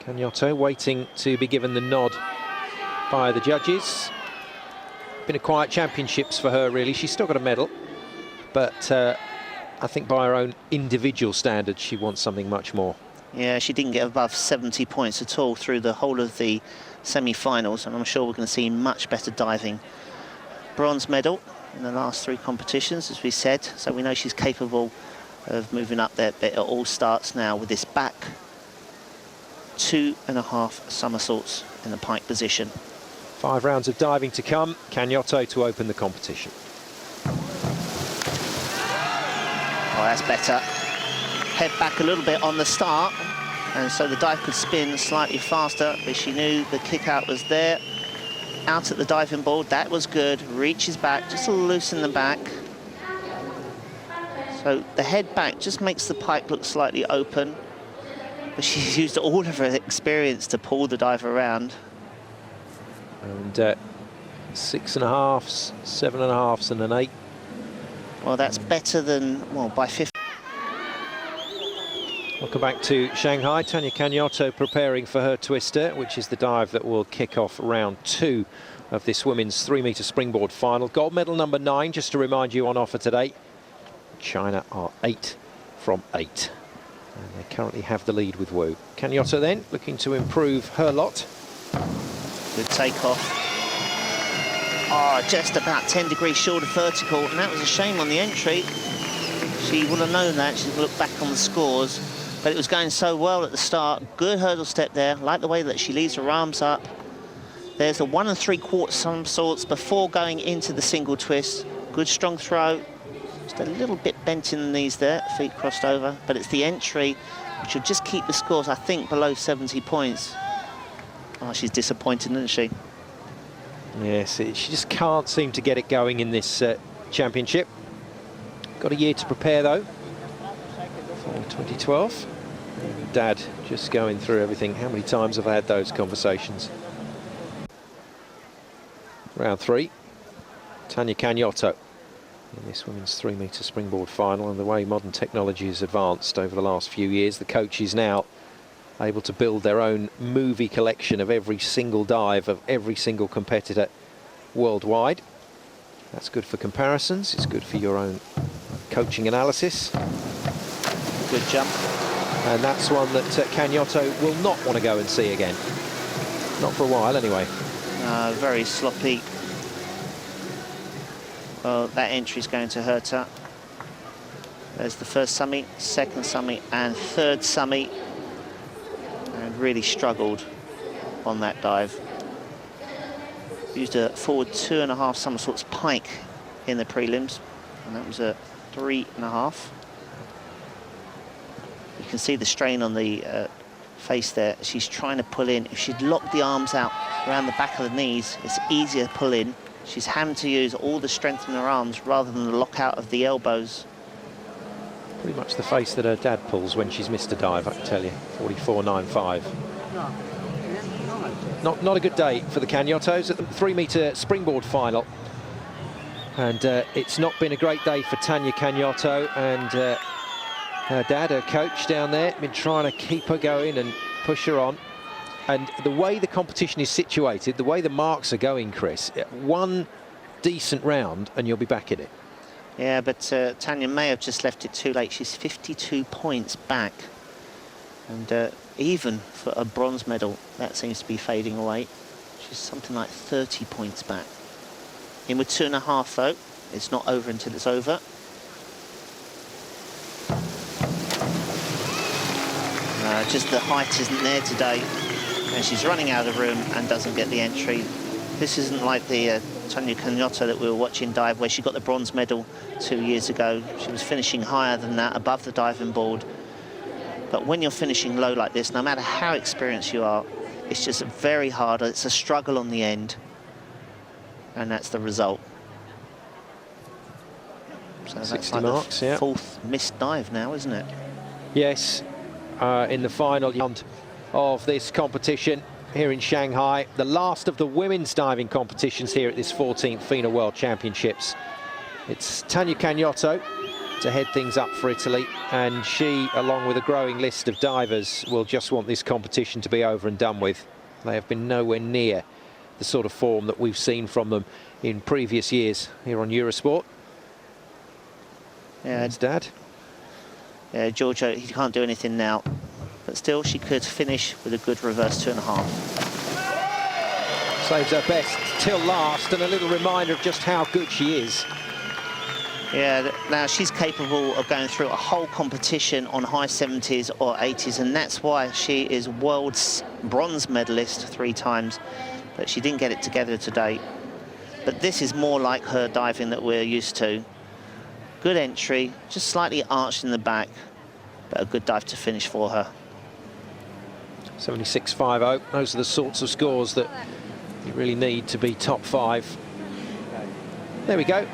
Cagnotto waiting to be given the nod by the judges. Been a quiet championships for her, really. She's still got a medal, but I think by her own individual standards, she wants something much more. Yeah, she didn't get above 70 points at all through the whole of the semi-finals, and I'm sure we're going to see much better diving. Bronze medal in the last 3 competitions, as we said, so we know she's capable of moving up there, but it all starts now with this back 2.5 somersaults in the pike position. 5 rounds of diving to come. Cagnotto to open the competition. Oh, that's better. Head back a little bit on the start, and so the dive could spin slightly faster, but she knew the kick out was there. Out at the diving board, that was good. Reaches back, just to loosen the back. So the head back just makes the pike look slightly open, but she's used all of her experience to pull the dive around. And 6.5s, 7.5s and an 8. Well, that's better than, well, by 50. Welcome back to Shanghai. Tania Cagnotto preparing for her twister, which is the dive that will kick off round 2 of this women's 3-metre springboard final. Gold medal number 9, just to remind you, on offer today. China are 8 from 8. And they currently have the lead with Wu. Cagnotto then looking to improve her lot. Good takeoff. Oh, just about 10 degrees short of vertical, and that was a shame on the entry. She would have known that. She'd look back on the scores, but it was going so well at the start. Good hurdle step there. Like the way that she leaves her arms up. There's a 1 3/4 somersaults before going into the single twist. Good strong throw. Just a little bit bent in the knees there, feet crossed over, but it's the entry which will just keep the scores, I think, below 70 points. Oh, she's disappointed, isn't she? Yes, she just can't seem to get it going in this championship. Got a year to prepare, though, for 2012. Dad just going through everything. How many times have I had those conversations? Round 3, Tania Cagnotto in this women's 3-metre springboard final. And the way modern technology has advanced over the last few years, the coaches now able to build their own movie collection of every single dive of every single competitor worldwide. That's good for comparisons, it's good for your own coaching analysis. Good jump. And that's one that Cagnotto will not want to go and see again. Not for a while, anyway. Very sloppy. Well, that entry's going to hurt her. There's the first summy, second summy, and third summy. And really struggled on that dive. Used a forward 2.5 somersaults pike in the prelims, and that was a 3.5. You can see the strain on the face there. She's trying to pull in. If she'd locked the arms out around the back of the knees, it's easier to pull in. She's having to use all the strength in her arms rather than the lockout of the elbows. Pretty much the face that her dad pulls when she's missed a dive, I can tell you. 44.95. Not a good day for the Cagnottos at the 3-metre springboard final. And it's not been a great day for Tania Cagnotto, and her dad, her coach down there, been trying to keep her going and push her on. And the way the competition is situated, the way the marks are going, Chris, one decent round and you'll be back in it. Yeah, but Tania may have just left it too late. She's 52 points back. And even for a bronze medal, that seems to be fading away. She's something like 30 points back. In with 2.5, though. It's not over until it's over. Just the height isn't there today. And she's running out of room and doesn't get the entry. This isn't like the Tania Cagnotto that we were watching dive, where she got the bronze medal 2 years ago. She was finishing higher than that, above the diving board. But when you're finishing low like this, no matter how experienced you are, it's just very hard. It's a struggle on the end. And that's the result. So that's 60 like marks, the yeah. 4th missed dive now, isn't it? Yes, in the final round of this competition here in Shanghai, the last of the women's diving competitions here at this 14th FINA World Championships. It's Tania Cagnotto to head things up for Italy, and she, along with a growing list of divers, will just want this competition to be over and done with. They have been nowhere near the sort of form that we've seen from them in previous years here on Eurosport. Yeah, it's Dad. Yeah, Giorgio, he can't do anything now, but still she could finish with a good reverse 2.5. Saves her best till last, and a little reminder of just how good she is. Yeah, now she's capable of going through a whole competition on high 70s or 80s, and that's why she is world's bronze medalist 3 times, but she didn't get it together today. But this is more like her diving that we're used to. Good entry, just slightly arched in the back, but a good dive to finish for her. 76.50, those are the sorts of scores that you really need to be top 5. There we go.